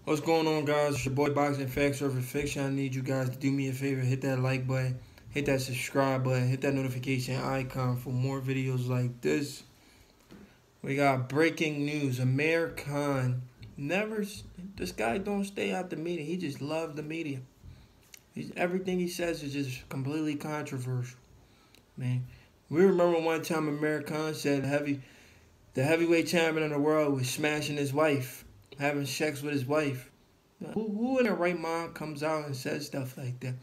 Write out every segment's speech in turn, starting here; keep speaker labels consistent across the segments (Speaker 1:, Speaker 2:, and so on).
Speaker 1: What's going on, guys? It's your boy Boxing Facts Over Fiction. I need you guys to do me a favor. Hit that like button, hit that subscribe button, hit that notification icon for more videos like this. We got breaking news. Amir Khan never. This guy don't stay out the media. He just loves the media. Everything he says is just completely controversial. Man, we remember one time Amir Khan said the heavyweight champion of the world was smashing his wife, having sex with his wife. Who in their right mind comes out and says stuff like that?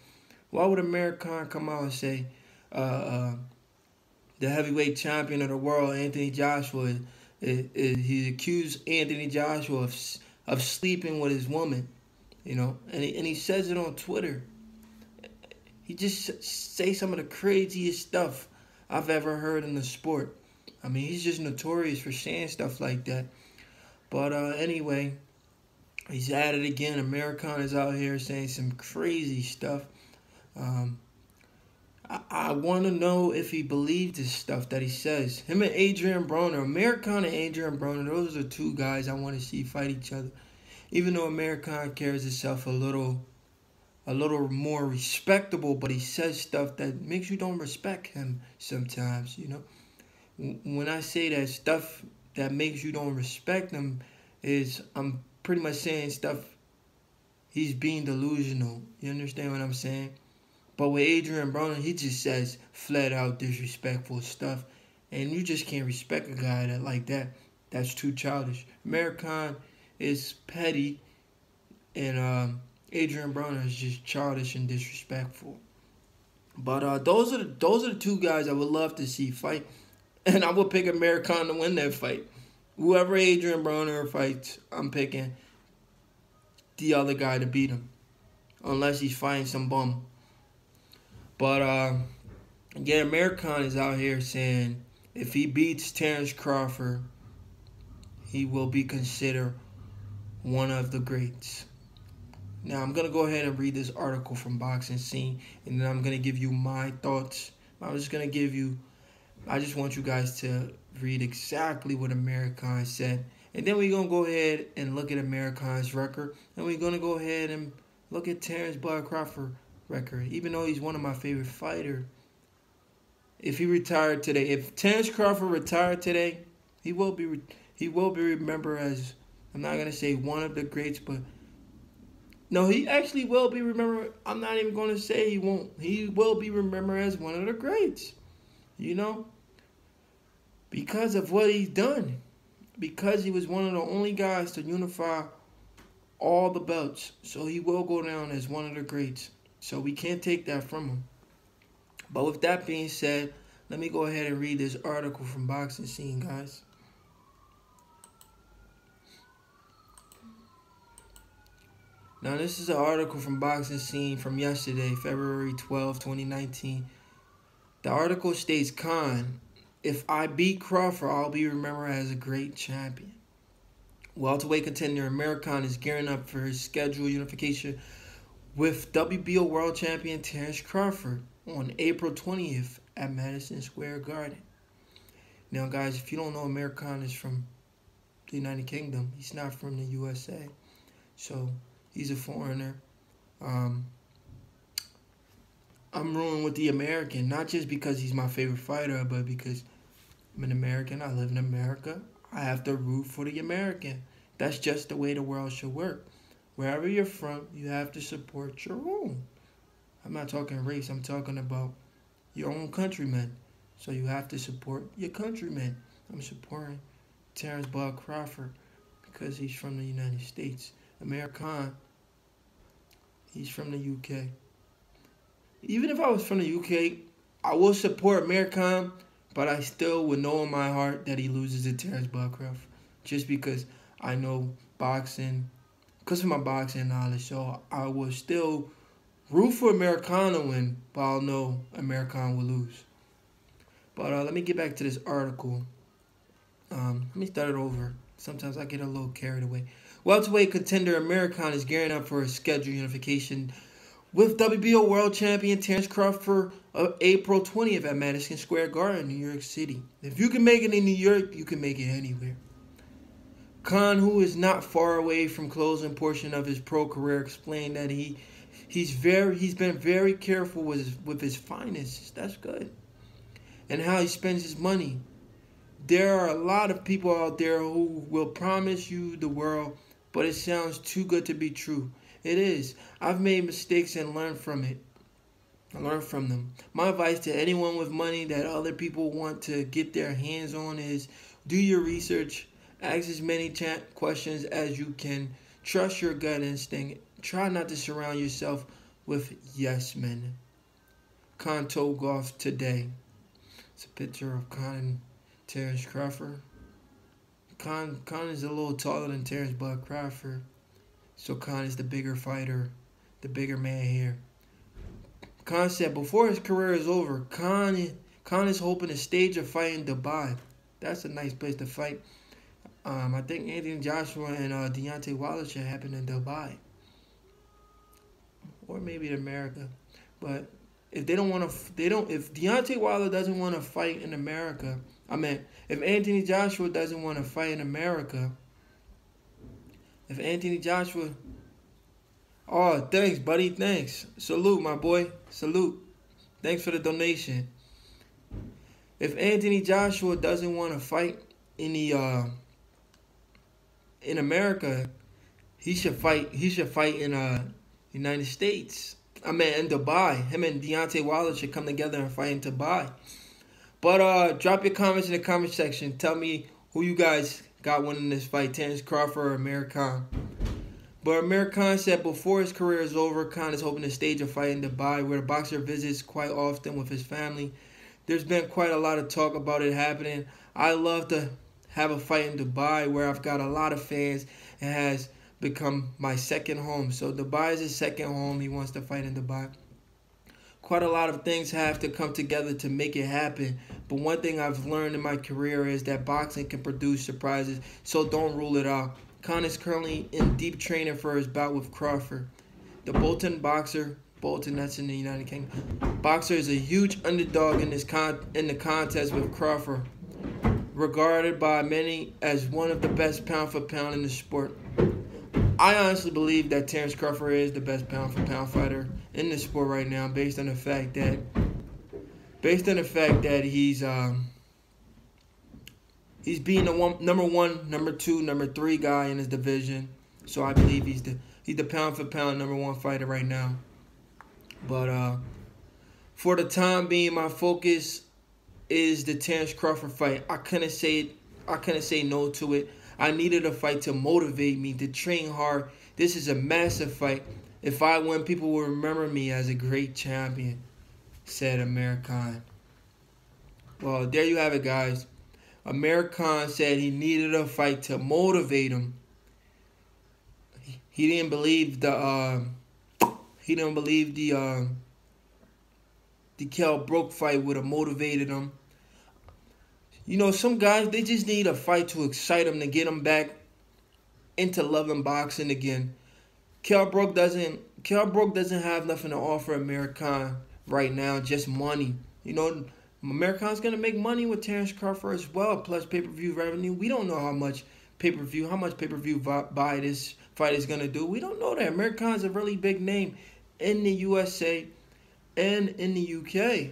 Speaker 1: Why would Amir Khan come out and say the heavyweight champion of the world, Anthony Joshua, he accused Anthony Joshua of sleeping with his woman, and he says it on Twitter. He just say some of the craziest stuff I've ever heard in the sport. I mean, he's just notorious for saying stuff like that. But anyway, he's at it again. Amir Khan is out here saying some crazy stuff. I want to know if he believed this stuff that he says. Him and Adrian Broner, Amir Khan and Adrian Broner, those are two guys I want to see fight each other. Even though Amir Khan carries himself a little more respectable, but he says stuff that makes you don't respect him sometimes, When I say that stuff that makes you don't respect him is I'm pretty much saying stuff he's being delusional. You understand what I'm saying? But with Adrian Broner, he just says flat out disrespectful stuff. And you just can't respect a guy like that. That's too childish. Amir Khan is petty, and Adrian Broner is just childish and disrespectful. But those are the two guys I would love to see fight. And I would pick Amir Khan to win that fight. Whoever Adrian Broner fights, I'm picking the other guy to beat him. Unless he's fighting some bum. But, yeah, Amir Khan is out here saying if he beats Terence Crawford, he will be considered one of the greats. Now, I'm going to go ahead and read this article from Boxing Scene, and then I'm going to give you my thoughts. I just want you guys to read exactly what Amir Khan said. And then we're going to go ahead and look at Amir Khan's record. And we're going to go ahead and look at Terence Crawford record. Even though he's one of my favorite fighters. If he retired today, if Terence Crawford retired today, he will be remembered as, I'm not going to say one of the greats, but no, he actually will be remembered. I'm not even going to say he won't. He will be remembered as one of the greats. Because of what he's done. Because he was one of the only guys to unify all the belts. So he will go down as one of the greats. So we can't take that from him. But with that being said, let me go ahead and read this article from Boxing Scene, guys. Now, this is an article from Boxing Scene from yesterday, February 12, 2019. The article states, Khan, if I beat Crawford, I'll be remembered as a great champion. Welterweight contender Amir Khan is gearing up for his scheduled unification with WBO World Champion Terence Crawford on April 20th at Madison Square Garden. Now, guys, if you don't know, Amir Khan is from the United Kingdom. He's not from the USA. So, he's a foreigner. I'm ruling with the American, not just because he's my favorite fighter, but because I'm an American, I live in America. I have to root for the American. That's just the way the world should work. Wherever you're from, you have to support your own. I'm not talking race, I'm talking about your own countrymen. So you have to support your countrymen. I'm supporting Terence Crawford because he's from the United States. Amir Khan, he's from the UK. Even if I was from the UK, I will support Amir Khan, but I still would know in my heart that he loses to Terence Crawford. Just because I know boxing, because of my boxing knowledge. So I will still root for Amir Khan to win, but I'll know Amir Khan will lose. But let me get back to this article. Let me start it over. Sometimes I get a little carried away. Welterweight contender Amir Khan is gearing up for his scheduled unification with WBO World Champion Terence Crawford April 20th at Madison Square Garden, New York City. If you can make it in New York, you can make it anywhere. Khan, who is not far away from closing portion of his pro career, explained that he's been very careful with his finances. That's good. And how he spends his money. There are a lot of people out there who will promise you the world, but it sounds too good to be true. It is. I've made mistakes and learned from it. I learned from them. My advice to anyone with money that other people want to get their hands on is do your research, ask as many questions as you can, trust your gut instinct, try not to surround yourself with yes men. Khan told Golf Today. It's a picture of Khan and Terence Crawford. Khan is a little taller than Terence, but Crawford. So Khan is the bigger fighter, the bigger man here. Khan said before his career is over, Khan is hoping to stage a fight in Dubai. That's a nice place to fight. I think Anthony Joshua and Deontay Wilder should happen in Dubai, or maybe in America. But if they don't want to, If Deontay Wilder doesn't want to fight in America, if Anthony Joshua doesn't want to fight in America, if Anthony Joshua, oh, thanks, buddy, thanks. Salute, my boy, salute. Thanks for the donation. If Anthony Joshua doesn't want to fight in America, he should fight in United States. In Dubai. Him and Deontay Wilder should come together and fight in Dubai. But drop your comments in the comment section. Tell me who you guys got winning this fight, Terence Crawford or Amir Khan. But Amir Khan said before his career is over, Khan is hoping to stage a fight in Dubai, where the boxer visits quite often with his family. There's been quite a lot of talk about it happening. I love to have a fight in Dubai, where I've got a lot of fans and has become my second home. So Dubai is his second home. He wants to fight in Dubai. Quite a lot of things have to come together to make it happen. But one thing I've learned in my career is that boxing can produce surprises, so don't rule it out. Khan is currently in deep training for his bout with Crawford. The Bolton, that's in the United Kingdom. Boxer is a huge underdog in the contest with Crawford, regarded by many as one of the best pound for pound in the sport. I honestly believe that Terence Crawford is the best pound for pound fighter in the sport right now, based on the fact that he's being the number one, number two, number three guy in his division. So I believe he's the pound for pound number one fighter right now. But for the time being, my focus is the Terence Crawford fight. I couldn't say no to it. I needed a fight to motivate me, to train hard. This is a massive fight. If I win, people will remember me as a great champion, said Amir Khan. Well, there you have it, guys. Amir Khan said he needed a fight to motivate him. He didn't believe the Kell Brook fight would have motivated him. You know, some guys, they just need a fight to excite them, to get them back into loving boxing again. Kell Brook doesn't have nothing to offer Amir Khan right now, just money. You know, Amir Khan's gonna make money with Terence Crawford as well, plus pay-per-view revenue. We don't know how much pay-per-view buy this fight is gonna do. We don't know that. Amir Khan's a really big name in the USA and in the UK.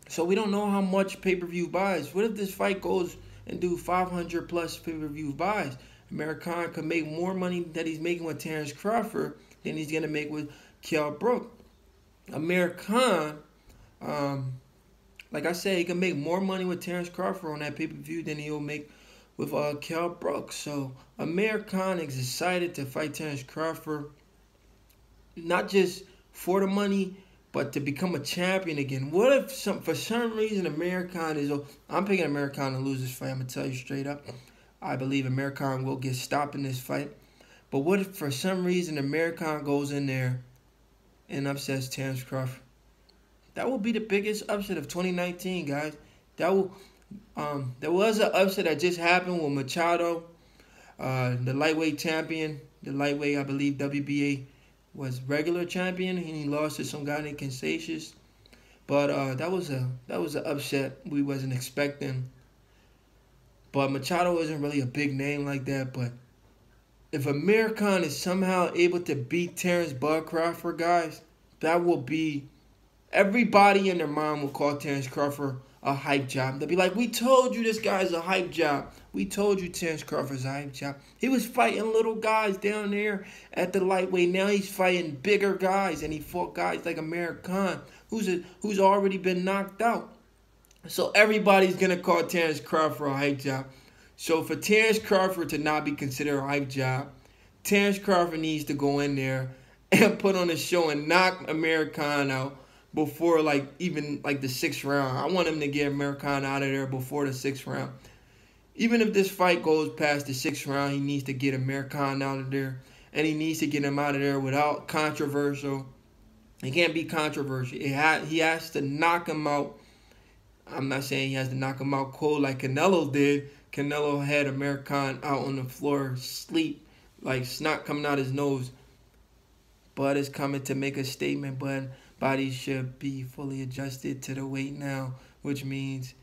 Speaker 1: So we don't know how much pay-per-view buys. What if this fight goes and do 500 plus pay-per-view buys? Amir Khan could make more money that he's making with Terence Crawford than he's going to make with Kell Brook. Amir Khan, like I said, he can make more money with Terence Crawford on that pay-per-view than he'll make with Kell Brook. So Amir Khan is excited to fight Terence Crawford, not just for the money, but to become a champion again. What if for some reason Amir Khan is... I'm picking Amir Khan to lose this fight. I'm going to tell you straight up. I believe Amir Khan will get stopped in this fight. But what if for some reason Amir Khan goes in there and upsets Terence Crawford? That will be the biggest upset of 2019, guys. There was an upset that just happened with Machado, the lightweight champion. The lightweight, I believe, WBA was regular champion, and he lost to some guy named Conscious. But that was an upset we wasn't expecting. But Machado isn't really a big name like that. But if Amir Khan is somehow able to beat Terence Bud Crawford, guys, that will be, everybody in their mind will call Terence Crawford a hype job. They'll be like, we told you this guy's a hype job. We told you Terence Crawford's a hype job. He was fighting little guys down there at the lightweight. Now he's fighting bigger guys, and he fought guys like Amir Khan, who's already been knocked out. So everybody's going to call Terence Crawford a hype job. So for Terence Crawford to not be considered a hype job, Terence Crawford needs to go in there and put on a show and knock Amir Khan out before even the 6th round. I want him to get Amir Khan out of there before the 6th round. Even if this fight goes past the 6th round, he needs to get Amir Khan out of there. And he needs to get him out of there without controversial. It can't be controversial. He has to knock him out. I'm not saying he has to knock him out cold like Canelo did. Canelo had Amir Khan out on the floor, sleep, like snot coming out his nose. Bud is coming to make a statement, but body should be fully adjusted to the weight now, which means,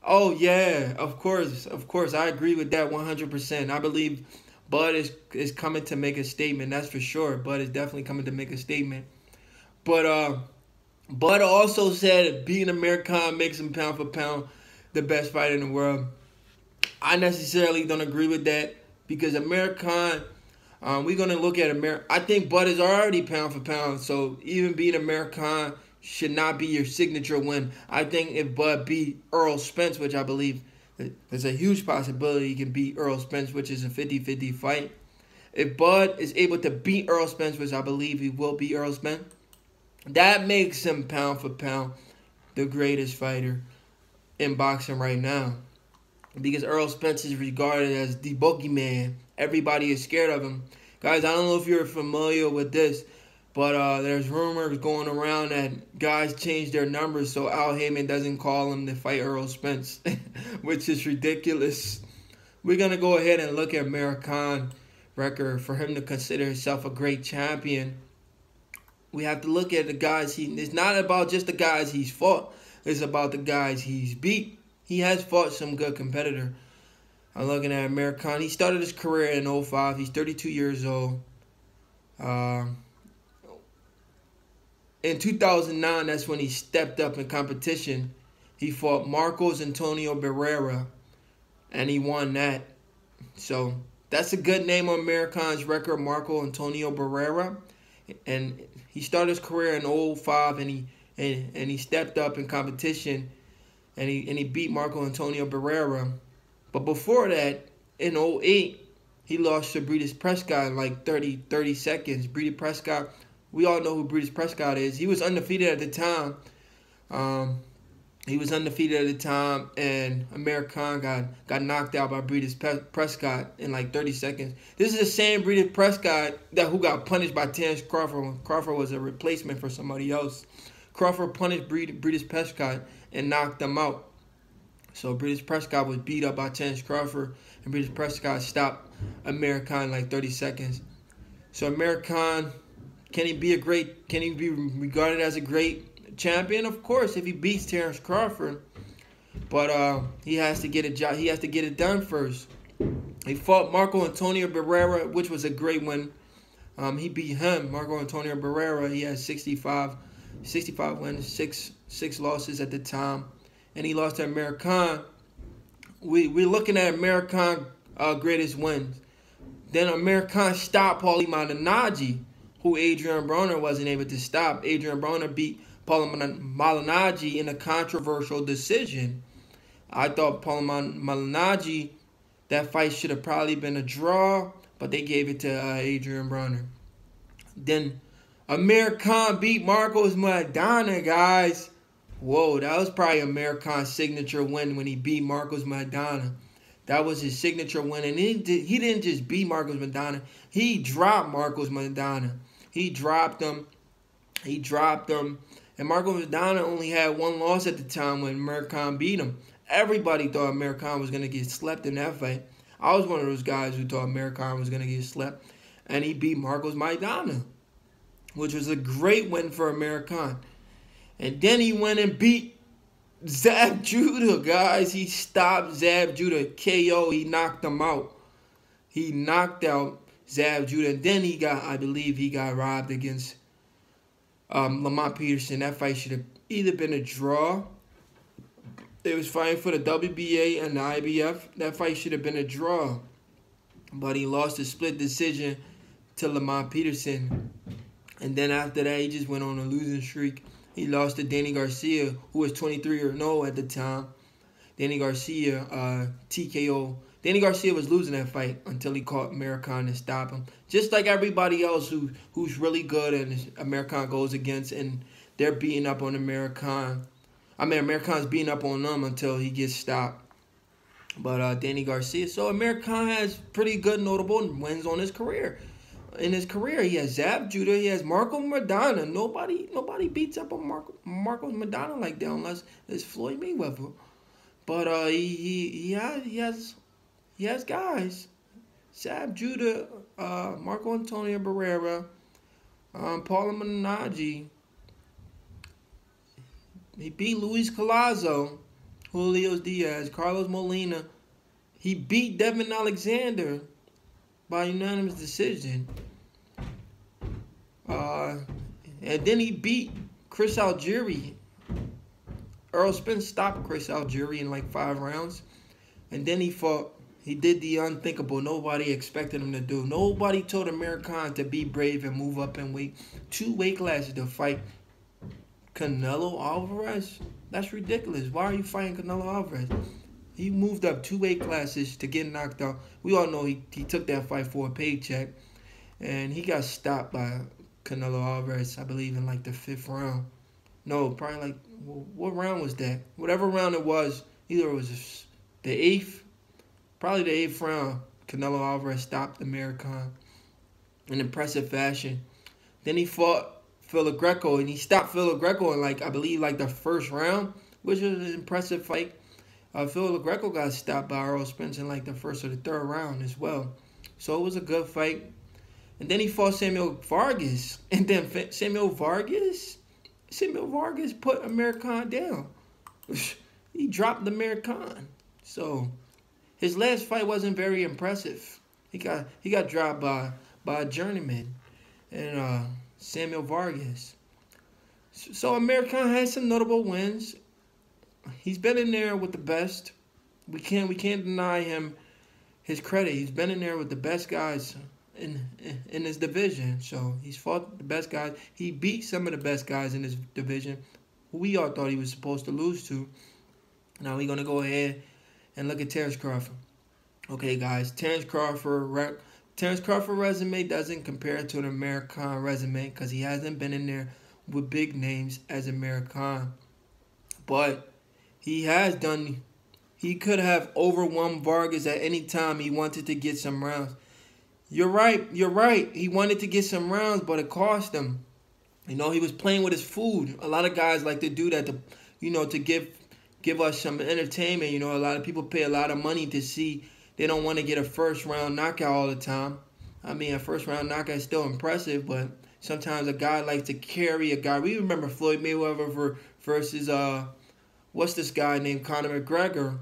Speaker 1: oh yeah, of course, I agree with that 100%. I believe Bud is coming to make a statement, that's for sure. Bud is definitely coming to make a statement. But Bud also said beating Amir Khan makes him pound for pound the best fighter in the world. I necessarily don't agree with that because Amir Khan, we're going to look at Amir. I think Bud is already pound for pound, so even beating Amir Khan should not be your signature win. I think if Bud beat Errol Spence, which I believe there's a huge possibility he can beat Errol Spence, which is a 50-50 fight. If Bud is able to beat Errol Spence, which I believe he will beat Errol Spence, that makes him pound for pound the greatest fighter in boxing right now. Because Errol Spence is regarded as the boogeyman. Everybody is scared of him. Guys, I don't know if you're familiar with this, but there's rumors going around that guys change their numbers so Al Heyman doesn't call him to fight Errol Spence, which is ridiculous. We're going to go ahead and look at Amir Khan's record for him to consider himself a great champion. We have to look at the guys it's not about just the guys he's fought. It's about the guys he's beat. He has fought some good competitor. I'm looking at Amir Khan. He started his career in 2005. He's 32 years old. In 2009, that's when he stepped up in competition. He fought Marcos Antonio Barrera, and he won that. So that's a good name on Amir Khan's record, Marco Antonio Barrera. And he started his career in 2005, and he stepped up in competition. And he beat Marco Antonio Barrera. But before that, in 2008, he lost to Breidis Prescott in like 30 seconds. Breidis Prescott, we all know who Breidis Prescott is. He was undefeated at the time. And Amir Khan got knocked out by Breidis Prescott in like 30 seconds. This is the same Breidis Prescott who got punished by Terence Crawford when Crawford was a replacement for somebody else. Crawford punished Breidis Prescott and knocked him out. So Breidis Prescott was beat up by Terence Crawford, and Breidis Prescott stopped Amir Khan in like 30 seconds. So Amir Khan, can he be regarded as a great champion? Of course, if he beats Terence Crawford. But he has to get it done first. He fought Marco Antonio Barrera, which was a great win. He beat him, Marco Antonio Barrera. He had 65 wins, six losses at the time, and he lost to Amir Khan. We're looking at Amir Khan's greatest wins. Then Amir Khan stopped Paulie Malignaggi, who Adrian Broner wasn't able to stop. Adrian Broner beat Paulie Malignaggi in a controversial decision. I thought Paulie Malignaggi, that fight should have probably been a draw, but they gave it to Adrian Broner. Then Amir Khan beat Marcos Maidana, guys. Whoa, that was probably Amir Khan's signature win when he beat Marcos Maidana. That was his signature win. And he didn't just beat Marcos Maidana. He dropped Marcos Maidana. He dropped him. And Marcos Maidana only had one loss at the time when Amir Khan beat him. Everybody thought Amir Khan was going to get slept in that fight. I was one of those guys who thought Amir Khan was going to get slept. And he beat Marcos Maidana, which was a great win for Amir Khan. And then he went and beat Zab Judah, guys. He stopped Zab Judah. KO. He knocked him out. He knocked out Zab Judah. And then I believe he got robbed against Lamont Peterson. That fight should have either been a draw. They was fighting for the WBA and the IBF. That fight should have been a draw. But he lost a split decision to Lamont Peterson. And then after that, he just went on a losing streak. He lost to Danny Garcia, who was 23-0 at the time. Danny Garcia, TKO. Danny Garcia was losing that fight until he caught Amir Khan and stopped him. Just like everybody else who's really good and Amir Khan goes against, and they're beating up on Amir Khan. Amir Khan's beating up on them until he gets stopped. But Danny Garcia. So Amir Khan has pretty good notable wins on his career. In his career, he has Zab Judah, he has Marco Maidana. Nobody beats up on Marco Maidana like that unless it's Floyd Mayweather. But he has guys. Zab Judah, Marco Antonio Barrera, Paula Malignaggi. He beat Luis Collazo, Julio Diaz, Carlos Molina. He beat Devin Alexander by unanimous decision. And then he beat Chris Algieri. Errol Spence stopped Chris Algieri in like 5 rounds. And then he did the unthinkable. Nobody expected him to do. Nobody told Amir Khan to be brave and move up in weight. 2 weight classes to fight Canelo Alvarez? That's ridiculous. Why are you fighting Canelo Alvarez? He moved up 2 weight classes to get knocked out. We all know he took that fight for a paycheck. And he got stopped by Canelo Alvarez, I believe, in like the 5th round. No, probably like, what round was that? Whatever round it was, either it was the 8th, probably the 8th round, Canelo Alvarez stopped Amir Khan in impressive fashion. Then he fought Phil Greco, and he stopped Phil Greco in like, I believe, like the 1st round, which was an impressive fight. Phil Greco got stopped by Errol Spence in like the 1st or the 3rd round as well. So it was a good fight. And then he fought Samuel Vargas. And then Samuel Vargas put Amir Khan down. He dropped Amir Khan. So his last fight wasn't very impressive. He got dropped by a journeyman and Samuel Vargas. So Amir Khan has some notable wins. He's been in there with the best. We can't deny him his credit. He's been in there with the best guys in his division. So he's fought the best guys. He beat some of the best guys in his division who we all thought he was supposed to lose to. Now we're going to go ahead and look at Terence Crawford. Okay, guys, Terence Crawford resume doesn't compare to an Amir Khan resume because he hasn't been in there with big names as Amir Khan. But he could have overwhelmed Vargas at any time he wanted to get some rounds. You're right. He wanted to get some rounds, but it cost him. He was playing with his food. A lot of guys like to do that to give us some entertainment. A lot of people pay a lot of money to see. They don't want to get a 1st round knockout all the time. I mean, a 1st round knockout is still impressive, but sometimes a guy likes to carry a guy. We remember Floyd Mayweather versus what's this guy named Conor McGregor.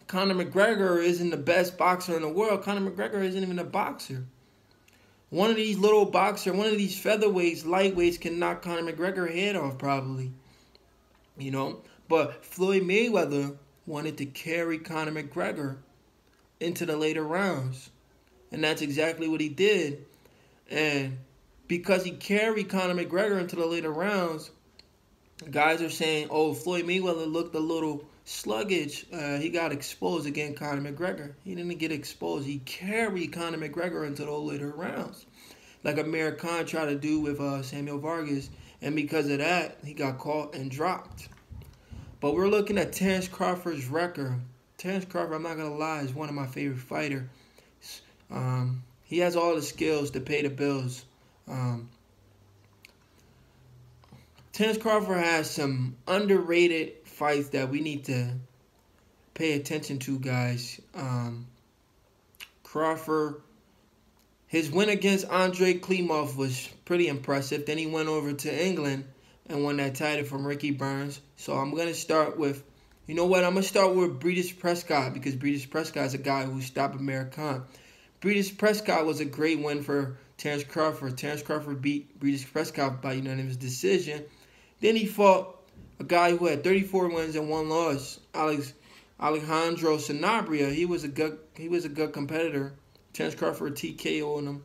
Speaker 1: Conor McGregor isn't the best boxer in the world. Conor McGregor isn't even a boxer. One of these little boxers, one of these featherweights, lightweights can knock Conor McGregor's head off probably. But Floyd Mayweather wanted to carry Conor McGregor into the later rounds. And that's exactly what he did. And because he carried Conor McGregor into the later rounds, guys are saying, oh, Floyd Mayweather looked a little sluggish. He got exposed against Conor McGregor. He didn't get exposed. He carried Conor McGregor into those later rounds, like Amir Khan tried to do with Samuel Vargas. And because of that, he got caught and dropped. But we're looking at Terence Crawford's record. Terence Crawford, I'm not going to lie, is one of my favorite fighters. He has all the skills to pay the bills. Terence Crawford has some underrated fights that we need to pay attention to, guys. Crawford, his win against Andre Klimov was pretty impressive. Then he went over to England, and won that title from Ricky Burns. So I'm going to start with, you know what, I'm going to start with Breidis Prescott, because Breidis Prescott is a guy who stopped Amir Khan. Breidis Prescott was a great win for Terence Crawford. Terence Crawford beat Breidis Prescott by unanimous decision. Then he fought a guy who had 34 wins and 1 loss, Alejandro Sanabria. He was a good competitor. Terence Crawford TKO'd him.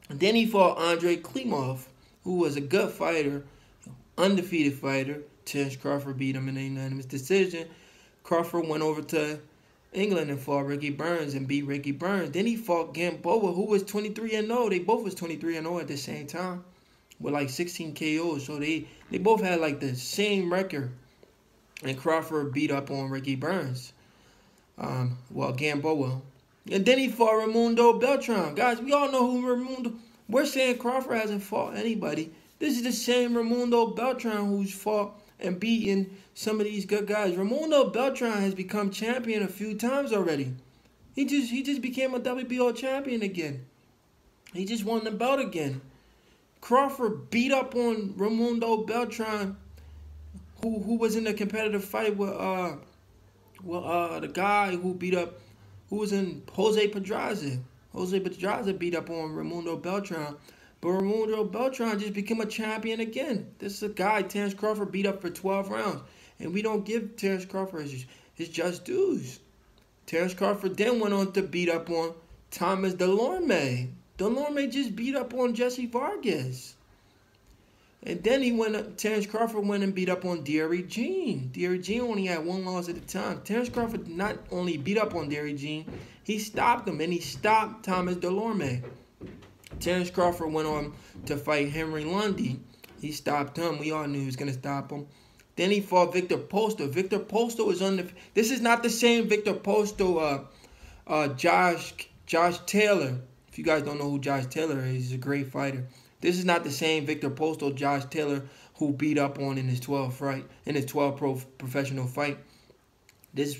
Speaker 1: And then he fought Andrei Klimov, who was a good fighter, undefeated fighter. Terence Crawford beat him in a unanimous decision. Crawford went over to England and fought Ricky Burns and beat Ricky Burns. Then he fought Gamboa, who was 23-0. They both was 23-0 at the same time with like 16 KOs. So they both had like the same record. And Crawford beat up on Ricky Burns. Gamboa. And then he fought Raimundo Beltran. Guys, we all know who Raimundo... We're saying Crawford hasn't fought anybody. This is the same Raimundo Beltran who's fought and beaten some of these good guys. Raimundo Beltran has become champion a few times already. He just became a WBO champion again. He just won the belt again. Crawford beat up on Raimundo Beltran, who was in a competitive fight with the guy who was in Jose Pedraza. Jose Pedraza beat up on Raimundo Beltran. But Raimundo Beltran just became a champion again. This is a guy Terence Crawford beat up for 12 rounds. And we don't give Terence Crawford his just dues. Terence Crawford then went on to beat up on Thomas Delorme. Delorme just beat up on Jesse Vargas. And then Terence Crawford went and beat up on Derry Jean. Derry Jean only had 1 loss at the time. Terence Crawford not only beat up on Derry Jean, he stopped him, and he stopped Thomas Delorme. Terence Crawford went on to fight Henry Lundy. He stopped him. We all knew he was going to stop him. Then he fought Victor Postol. Victor Postol is on the... This is not the same Victor Postol, Josh Taylor. If you guys don't know who Josh Taylor is, he's a great fighter. This is not the same Victor Postol, Josh Taylor, who beat up on in his 12 professional fight. This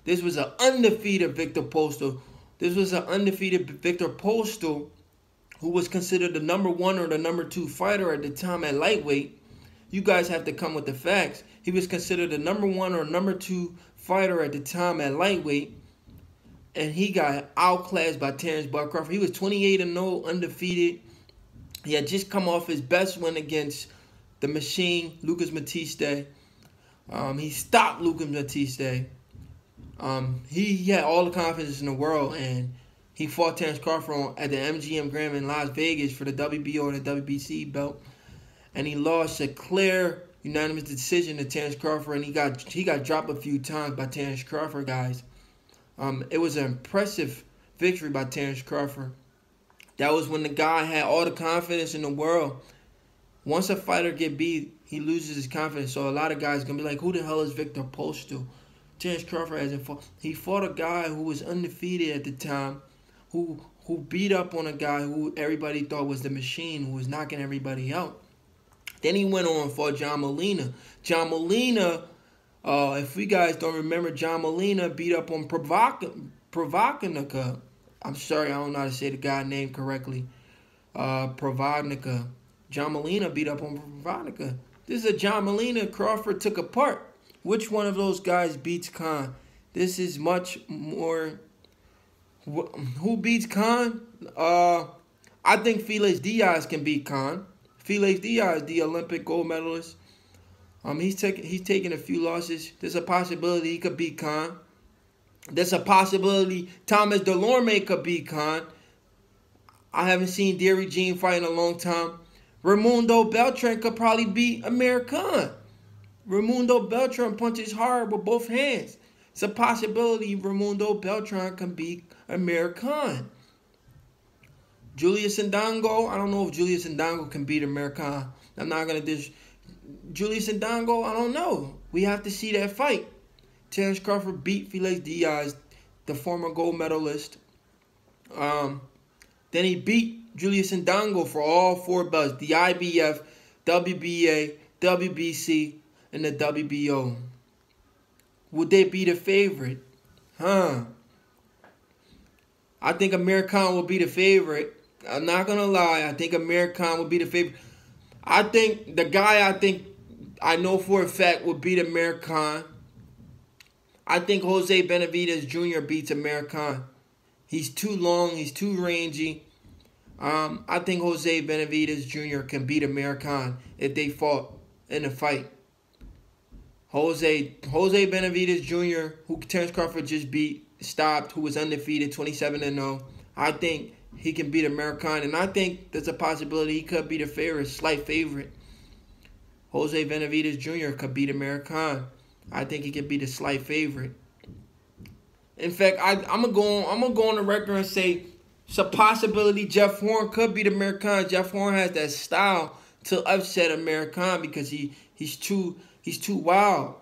Speaker 1: was an undefeated Victor Postol. This was an undefeated Victor Postol, who was considered the number 1 or the number 2 fighter at the time at lightweight. You guys have to come with the facts. He was considered the number 1 or number 2 fighter at the time at lightweight. And he got outclassed by Terence Bud Crawford. He was 28-0, undefeated. He had just come off his best win against the Machine, Lucas Matiste. He stopped Lucas Matiste. He had all the confidence in the world, and he fought Terence Crawford at the MGM Grand in Las Vegas for the WBO and the WBC belt. And he lost a clear unanimous decision to Terence Crawford, and he got dropped a few times by Terence Crawford, guys. It was an impressive victory by Terence Crawford. That was when the guy had all the confidence in the world. Once a fighter get beat, he loses his confidence. So a lot of guys going to be like, who the hell is Victor Postol? Terence Crawford hasn't fought. He fought a guy who was undefeated at the time, who beat up on a guy who everybody thought was the Machine, who was knocking everybody out. Then he went on and fought John Molina. John Molina, if you guys don't remember, John Molina beat up on Provodnica. I'm sorry, I don't know how to say the guy's name correctly. Provodnica. John Molina beat up on Provodnica. This is a John Molina Crawford took apart. Which one of those guys beats Khan? This is much more... Who beats Khan? I think Felix Diaz can beat Khan. Felix Diaz, the Olympic gold medalist. He's taken a few losses. There's a possibility he could beat Khan. There's a possibility Thomas Delorme could beat Khan. I haven't seen Derry Jean fight in a long time. Raimundo Beltran could probably beat Amir Khan. Raimundo Beltran punches hard with both hands. It's a possibility Raimundo Beltran can beat Amir Khan. Julius Ndongo, I don't know if Julius Ndongo can beat Amir Khan. I'm not going to Julius Ndongo, I don't know. We have to see that fight. Terence Crawford beat Felix Diaz, the former gold medalist. Then he beat Julius Ndongo for all 4 belts. The IBF, WBA, WBC, and the WBO. Would they be the favorite? I think Amir Khan will be the favorite. I'm not going to lie. I think Amir Khan will be the favorite. I think the guy I know for a fact will beat Amir Khan. I think Jose Benavidez Jr. beats Amir Khan. He's too long. He's too rangy. I think Jose Benavidez Jr. can beat Amir Khan if they fought in a fight. Jose Benavidez Jr., who Terence Crawford just stopped, who was undefeated, 27-0. I think he can beat Amir Khan, and I think there's a possibility he could be the favorite, slight favorite. Jose Benavidez Jr. could beat Amir Khan. I think he could be the slight favorite. In fact, I'm gonna go on the record and say it's a possibility Jeff Horn could beat Amir Khan. Jeff Horn has that style to upset Amir Khan because he's too wild.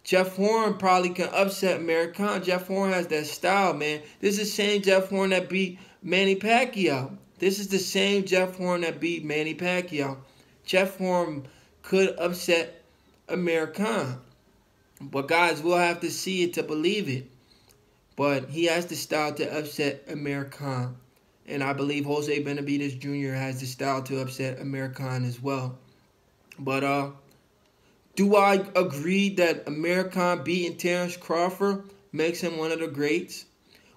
Speaker 1: Jeff Horn probably can upset Amir Khan. Jeff Horn has that style, man. This is the same Jeff Horn that beat Manny Pacquiao. This is the same Jeff Horn that beat Manny Pacquiao. Jeff Horn could upset Amir Khan. But guys, we'll have to see it to believe it. But he has the style to upset Amir Khan. And I believe Jose Benavidez Jr. has the style to upset Amir Khan as well. But do I agree that Amir Khan beating Terence Crawford makes him one of the greats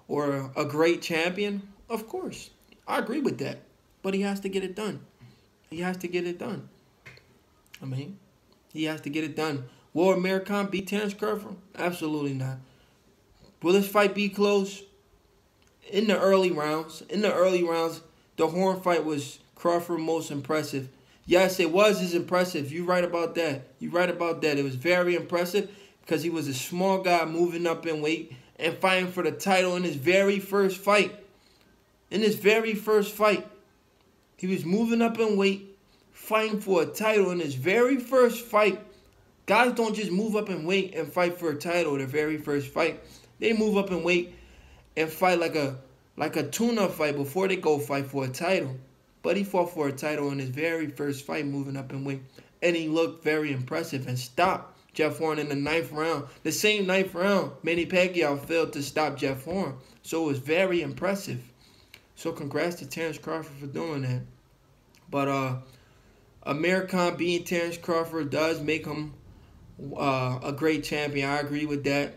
Speaker 1: or a great champion? Of course. I agree with that. But he has to get it done. He has to get it done. I mean, he has to get it done. Will Amir Khan beat Terence Crawford? Absolutely not. Will this fight be close? In the early rounds, the Horn fight was Crawford's most impressive. Yes, it was as impressive. You're right about that. It was very impressive because he was a small guy moving up in weight and fighting for the title in his very first fight. He was moving up in weight, fighting for a title in his very first fight. Guys don't just move up in weight and fight for a title in their very first fight. They move up in weight and fight like a tune-up fight before they go fight for a title. But he fought for a title in his very first fight, moving up in weight. And he looked very impressive and stopped Jeff Horn in the 9th round. The same 9th round, Manny Pacquiao failed to stop Jeff Horn. So it was very impressive. So congrats to Terence Crawford for doing that. But Amir Khan beating Terence Crawford does make him a great champion. I agree with that.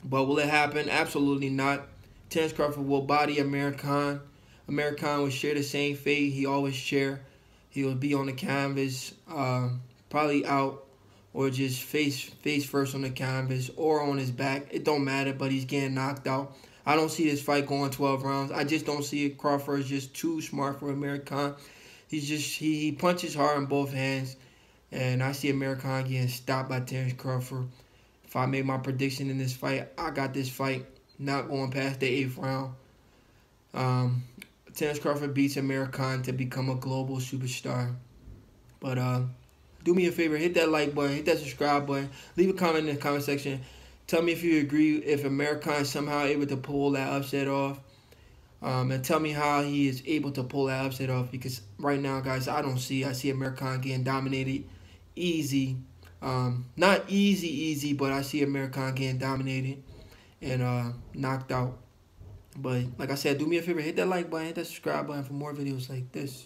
Speaker 1: But will it happen? Absolutely not. Terence Crawford will body Amir Khan. Amir Khan will share the same fate he always share. He will be on the canvas, probably out, or just face first on the canvas, or on his back. It don't matter, but he's getting knocked out. I don't see this fight going 12 rounds. I just don't see it. Crawford is just too smart for Amir Khan. He punches hard in both hands, and I see Amir Khan getting stopped by Terence Crawford. If I make my prediction in this fight, I got this fight not going past the 8th round. Terence Crawford beats Amir Khan to become a global superstar. But do me a favor, hit that like button, hit that subscribe button, leave a comment in the comment section. Tell me if you agree if Amir Khan is somehow able to pull that upset off. And tell me how he is able to pull that upset off, because right now, guys, I see Amir Khan getting dominated easy. Not easy, but I see Amir Khan getting dominated and knocked out. But like I said, do me a favor, hit that like button, hit that subscribe button for more videos like this.